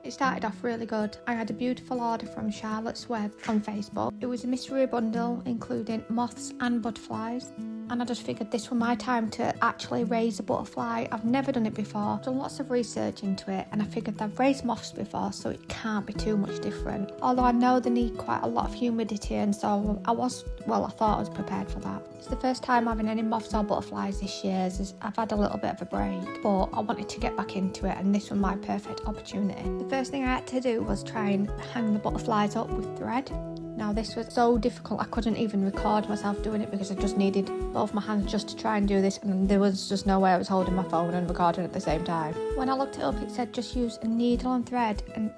It started off really good. I had a beautiful order from Charlotte's Web on Facebook. It was a mystery bundle including moths and butterflies. And I just figured this was my time to actually raise a butterfly. I've never done it before. I've done lots of research into it and I figured I've raised moths before, so it can't be too much different. Although I know they need quite a lot of humidity, and so I thought I was prepared for that. It's the first time having any moths or butterflies this year. I've had a little bit of a break, but I wanted to get back into it and this was my perfect opportunity. The first thing I had to do was try and hang the butterflies up with thread. Now this was so difficult I couldn't even record myself doing it because I just needed both my hands just to try and do this, and there was just no way I was holding my phone and recording at the same time. When I looked it up, it said just use a needle and thread and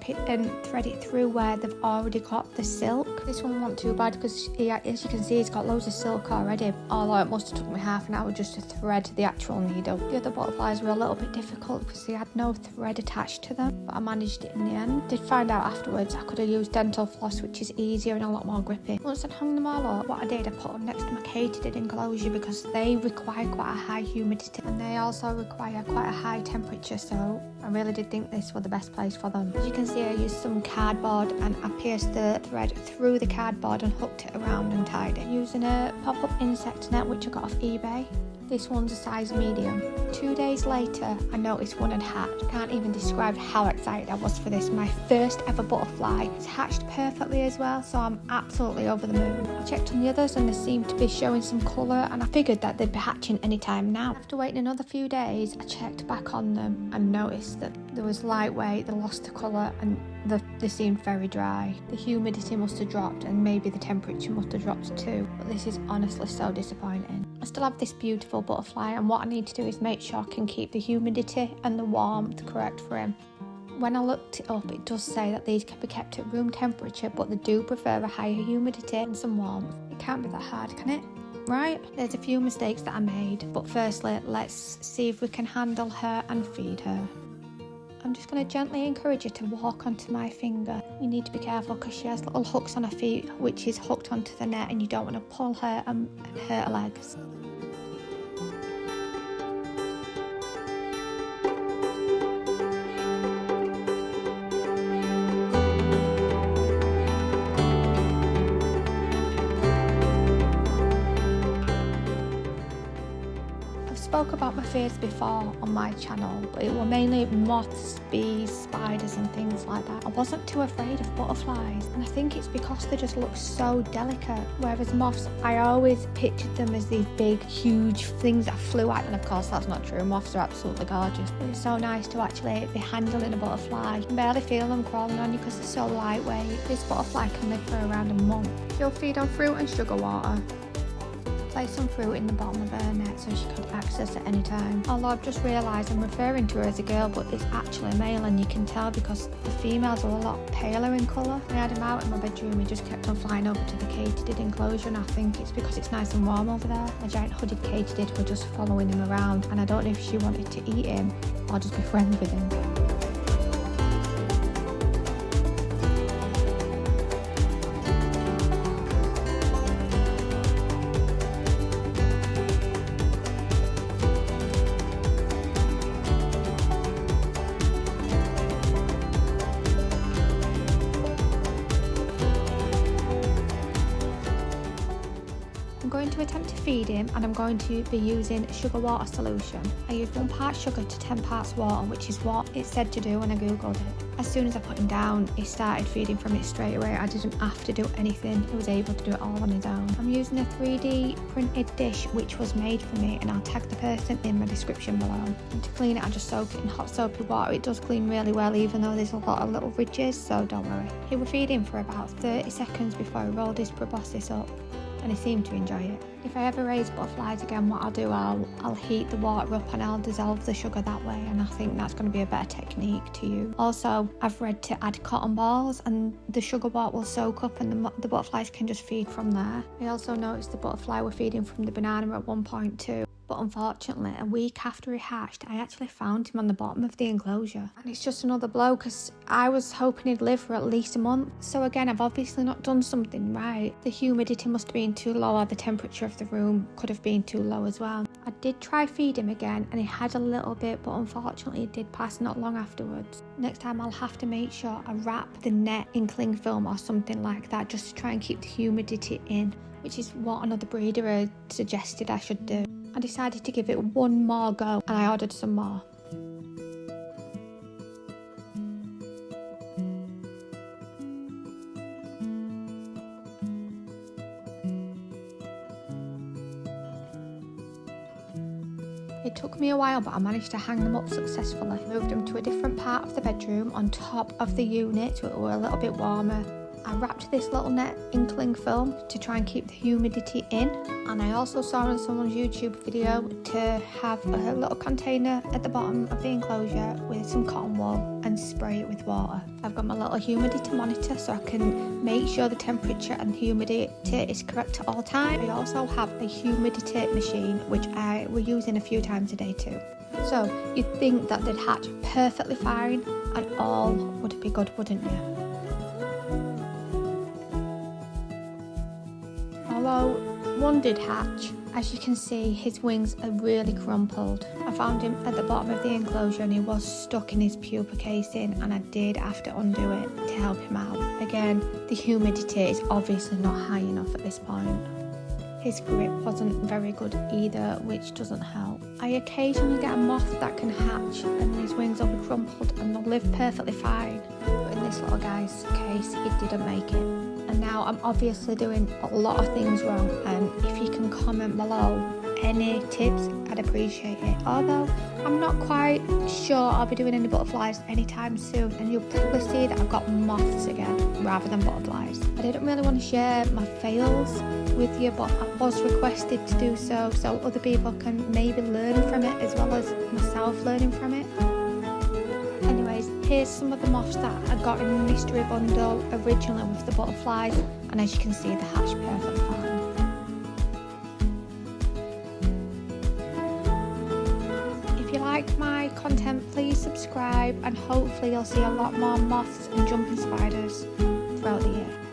thread it through where they've already got the silk. This one wasn't too bad because as you can see it's got loads of silk already, although it must have took me half an hour just to thread the actual needle. The other butterflies were a little bit difficult because they had no thread attached to them, but I managed it in the end. Did find out afterwards I could have used dental floss, which is easier and a lot more grippy. Once I'd hung them all up, what I did, I put them next to my katydid enclosure because they require quite a high humidity and they also require quite a high temperature, so I really did think this was the best place for them. As you can see, I used some cardboard and I pierced the thread through the cardboard and hooked it around and tied it. Using a pop-up insect net which I got off eBay. This one's a size medium. 2 days later, I noticed one had hatched. Can't even describe how excited I was for this. My first ever butterfly. It's hatched perfectly as well, so I'm absolutely over the moon. I checked on the others and they seemed to be showing some colour, and I figured that they'd be hatching any time now. After waiting another few days, I checked back on them and noticed that there was lightweight, they lost the colour, and they seemed very dry. The humidity must have dropped and maybe the temperature must have dropped too, but this is honestly so disappointing. I still have this beautiful butterfly, and what I need to do is make sure I can keep the humidity and the warmth correct for him. When I looked it up, it does say that these can be kept at room temperature, but they do prefer a higher humidity and some warmth. It can't be that hard, can it? Right, there's a few mistakes that I made, but firstly, let's see if we can handle her and feed her. I'm just going to gently encourage her to walk onto my finger. You need to be careful because she has little hooks on her feet which is hooked onto the net, and you don't want to pull her and hurt her legs. Spoke about my fears before on my channel, but it were mainly moths, bees, spiders and things like that. I wasn't too afraid of butterflies, and I think it's because they just look so delicate, whereas moths, I always pictured them as these big huge things that flew out, and of course that's not true. Moths are absolutely gorgeous, but it's so nice to actually be handling a butterfly. You can barely feel them crawling on you because they're so lightweight. This butterfly can live for around a month. She'll feed on fruit and sugar water. Place some fruit in the bottom of her net so she could access at any time. Although I've just realised I'm referring to her as a girl, but it's actually a male, and you can tell because the females are a lot paler in colour. I had him out in my bedroom, he just kept on flying over to the katydid enclosure, and I think it's because it's nice and warm over there. My giant hooded katydid were just following him around, and I don't know if she wanted to eat him or just be friends with him. I'm going to attempt to feed him, and I'm going to be using a sugar water solution. I used 1 part sugar to 10 parts water, which is what it said to do when I googled it. As soon as I put him down, he started feeding from it straight away. I didn't have to do anything, he was able to do it all on his own. I'm using a 3D printed dish which was made for me, and I'll tag the person in my description below. And to clean it, I just soak it in hot soapy water. It does clean really well, even though there's a lot of little ridges, so don't worry. He was feeding for about 30 seconds before he rolled his proboscis up, and he seemed to enjoy it. If I ever raise butterflies again, what I'll do, I'll heat the water up and I'll dissolve the sugar that way, and I think that's going to be a better technique to use. Also, I've read to add cotton balls and the sugar water will soak up and the butterflies can just feed from there. I also noticed the butterfly were feeding from the banana at one point too. But unfortunately, a week after he hatched, I actually found him on the bottom of the enclosure. And it's just another blow because I was hoping he'd live for at least a month. So again, I've obviously not done something right. The humidity must have been too low, or the temperature of the room could have been too low as well. I did try feed him again and he had a little bit, but unfortunately it did pass not long afterwards. Next time I'll have to make sure I wrap the net in cling film or something like that, just to try and keep the humidity in, which is what another breeder had suggested I should do. I decided to give it one more go and I ordered some more. It took me a while, but I managed to hang them up successfully. Moved them to a different part of the bedroom on top of the unit so it were a little bit warmer. I wrapped this little net in cling film to try and keep the humidity in, and I also saw on someone's YouTube video to have a little container at the bottom of the enclosure with some cotton wool and spray it with water. I've got my little humidity monitor so I can make sure the temperature and humidity is correct at all times. I also have a humidity machine which I will using a few times a day too. So you'd think that they'd hatch perfectly fine and all would be good, wouldn't you? Although one did hatch, as you can see his wings are really crumpled. I found him at the bottom of the enclosure and he was stuck in his pupa casing, and I did have to undo it to help him out. Again, the humidity is obviously not high enough at this point. His grip wasn't very good either, which doesn't help. I occasionally get a moth that can hatch and his wings will be crumpled and they'll live perfectly fine. But in this little guy's case, he didn't make it. And now I'm obviously doing a lot of things wrong, and if you can comment below any tips, I'd appreciate it. Although I'm not quite sure I'll be doing any butterflies anytime soon, and you'll probably see that I've got moths again rather than butterflies. I didn't really want to share my fails with you, but I was requested to do so other people can maybe learn from it as well as myself learning from it. Anyways, here's some of the moths that I got in the mystery bundle originally with the butterflies, and as you can see, they hatched perfectly fine. If you like my content, please subscribe, and hopefully you'll see a lot more moths and jumping spiders throughout the year.